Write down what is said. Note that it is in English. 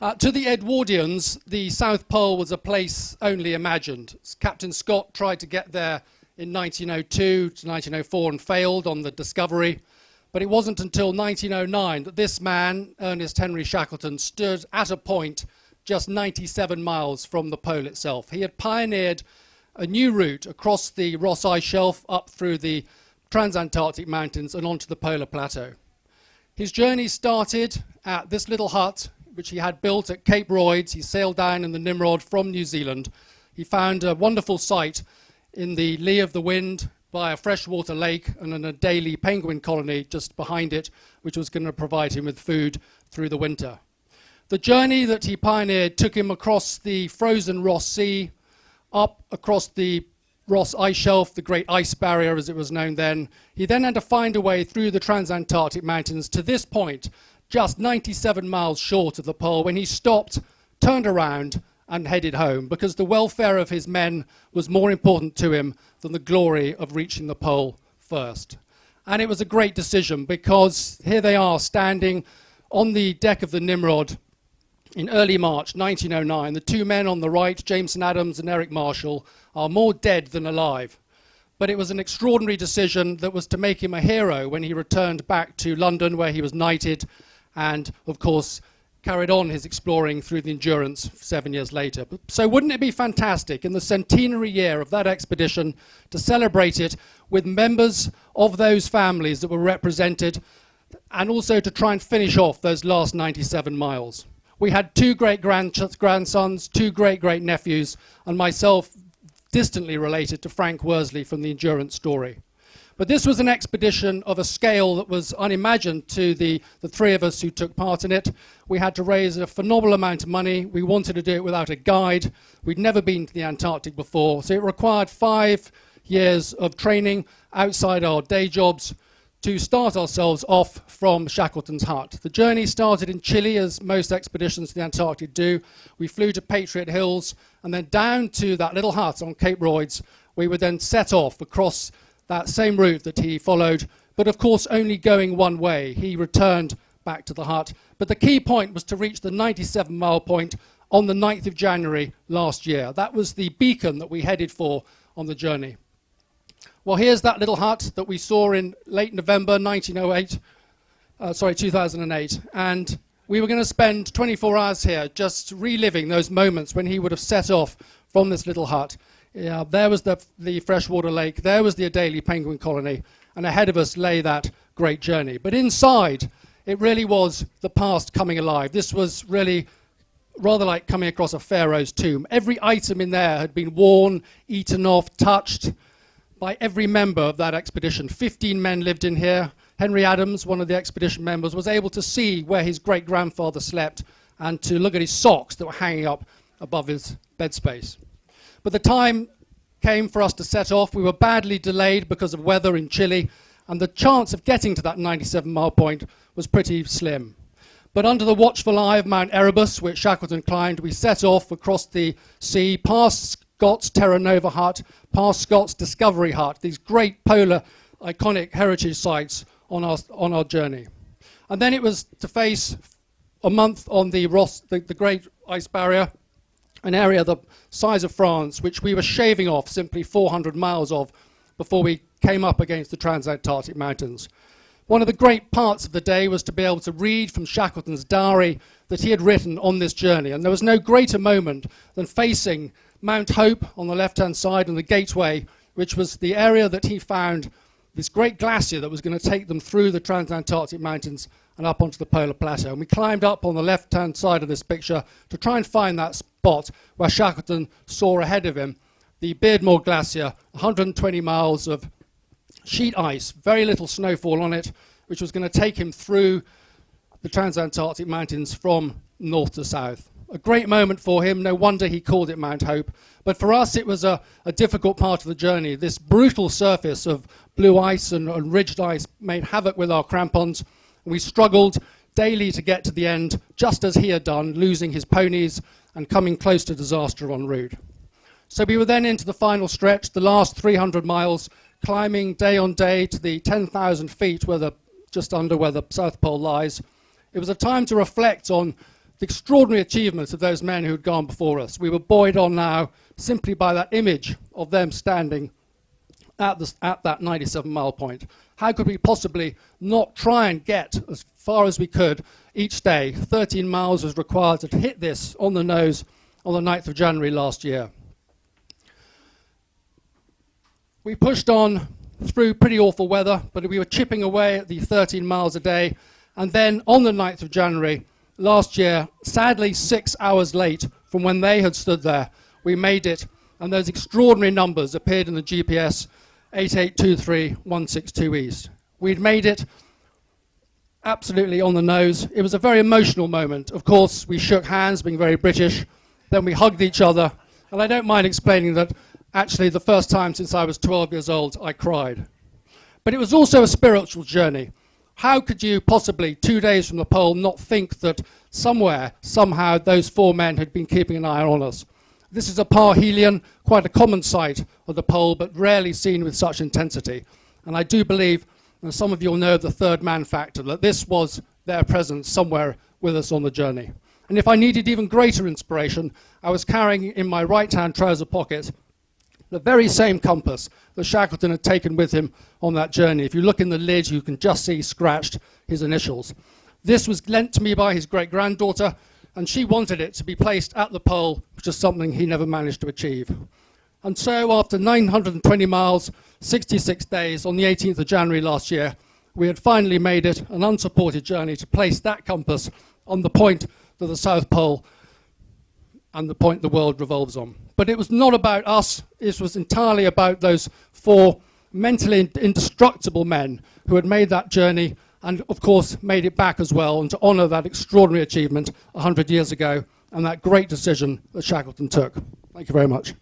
To the Edwardians, the South Pole was a place only imagined. Captain Scott tried to get there in 1902 to 1904 and failed on the Discovery. But it wasn't until 1909 that this man, Ernest Henry Shackleton, stood at a point just 97 miles from the pole itself. He had pioneered a new route across the Ross Ice Shelf, up through the Transantarctic Mountains and onto the polar plateau. His journey started at this little hut, which he had built at Cape Royds. He sailed down in the Nimrod from New Zealand. He found a wonderful site in the lee of the wind by a freshwater lake and an Adelie penguin colony just behind it, which was going to provide him with food through the winter. The journey that he pioneered took him across the frozen Ross Sea, up across the Ross Ice Shelf, the Great Ice Barrier as it was known then. He then had to find a way through the Transantarctic Mountains to this point, just 97 miles short of the pole, when he stopped, turned around and headed home, because the welfare of his men was more important to him than the glory of reaching the pole first. And it was a great decision, because here they are standing on the deck of the Nimrod in early March 1909. The two men on the right, Jameson Adams and Eric Marshall, are more dead than alive. But it was an extraordinary decision that was to make him a hero when he returned back to London, where he was knighted and, of course, carried on his exploring through the Endurance 7 years later. So wouldn't it be fantastic in the centenary year of that expedition to celebrate it with members of those families that were represented, and also to try and finish off those last 97 miles? We had two great-grandsons, two great-great-nephews, and myself distantly related to Frank Worsley from the Endurance story. But this was an expedition of a scale that was unimagined to the three of us who took part in it. We had to raise a phenomenal amount of money. We wanted to do it without a guide. We'd never been to the Antarctic before, so it required 5 years of training outside our day jobs to start ourselves off from Shackleton's hut. The journey started in Chile, as most expeditions to the Antarctic do. We flew to Patriot Hills, and then down to that little hut on Cape Royds. We would then set off across that same route that he followed, but of course only going one way. He returned back to the hut. But the key point was to reach the 97-mile point on the 9th of January last year. That was the beacon that we headed for on the journey. Well, here's that little hut that we saw in late November 2008. And we were going to spend 24 hours here just reliving those moments when he would have set off from this little hut. There was the freshwater lake, there was the Adelie penguin colony, and ahead of us lay that great journey. But inside, it really was the past coming alive. This was really rather like coming across a pharaoh's tomb. Every item in there had been worn, eaten off, touched by every member of that expedition. 15 men lived in here. Henry Adams, one of the expedition members, was able to see where his great-grandfather slept and to look at his socks that were hanging up above his bed space. But the time came for us to set off. We were badly delayed because of weather in Chile, and the chance of getting to that 97-mile point was pretty slim. But under the watchful eye of Mount Erebus, which Shackleton climbed, we set off across the sea, past Scott's Terra Nova hut, past Scott's Discovery hut, these great polar iconic heritage sites on our journey. And then it was to face a month on the Ross, the Great Ice Barrier, an area the size of France, which we were shaving off simply 400 miles of before we came up against the Transantarctic Mountains. One of the great parts of the day was to be able to read from Shackleton's diary that he had written on this journey. And there was no greater moment than facing Mount Hope on the left-hand side and the Gateway, which was the area that he found this great glacier that was going to take them through the Transantarctic Mountains and up onto the polar plateau. And we climbed up on the left-hand side of this picture to try and find that spot where Shackleton saw ahead of him the Beardmore Glacier, 120 miles of sheet ice, very little snowfall on it, which was going to take him through the Transantarctic Mountains from north to south. A great moment for him. No wonder he called it Mount Hope. But for us, it was a difficult part of the journey. This brutal surface of blue ice and ridged ice made havoc with our crampons. We struggled daily to get to the end, just as he had done, losing his ponies and coming close to disaster en route. So we were then into the final stretch, the last 300 miles, climbing day on day to the 10,000 feet just under where the South Pole lies. It was a time to reflect on the extraordinary achievements of those men who had gone before us. We were buoyed on now simply by that image of them standing at that 97-mile point. How could we possibly not try and get as far as we could each day? 13 miles was required to hit this on the nose on the 9th of January last year. We pushed on through pretty awful weather, but we were chipping away at the 13 miles a day. And then on the 9th of January last year, sadly 6 hours late from when they had stood there, we made it. And those extraordinary numbers appeared in the GPS 8823-162 East. We'd made it absolutely on the nose. It was a very emotional moment. Of course, we shook hands, being very British. Then we hugged each other. And I don't mind explaining that actually the first time since I was 12 years old, I cried. But it was also a spiritual journey. How could you possibly, 2 days from the pole, not think that somewhere, somehow, those 4 men had been keeping an eye on us? This is a parhelion, quite a common sight of the pole, but rarely seen with such intensity. And I do believe, and some of you will know the third man factor, that this was their presence somewhere with us on the journey. And if I needed even greater inspiration, I was carrying in my right-hand trouser pocket the very same compass that Shackleton had taken with him on that journey. If you look in the lid, you can just see scratched his initials. This was lent to me by his great-granddaughter, and she wanted it to be placed at the pole, which is something he never managed to achieve. And so after 920 miles, 66 days, on the 18th of January last year, we had finally made it, an unsupported journey, to place that compass on the point to the South Pole and the point the world revolves on. But it was not about us, it was entirely about those 4 mentally indestructible men who had made that journey and, of course, made it back as well, and to honour that extraordinary achievement 100 years ago and that great decision that Shackleton took. Thank you very much.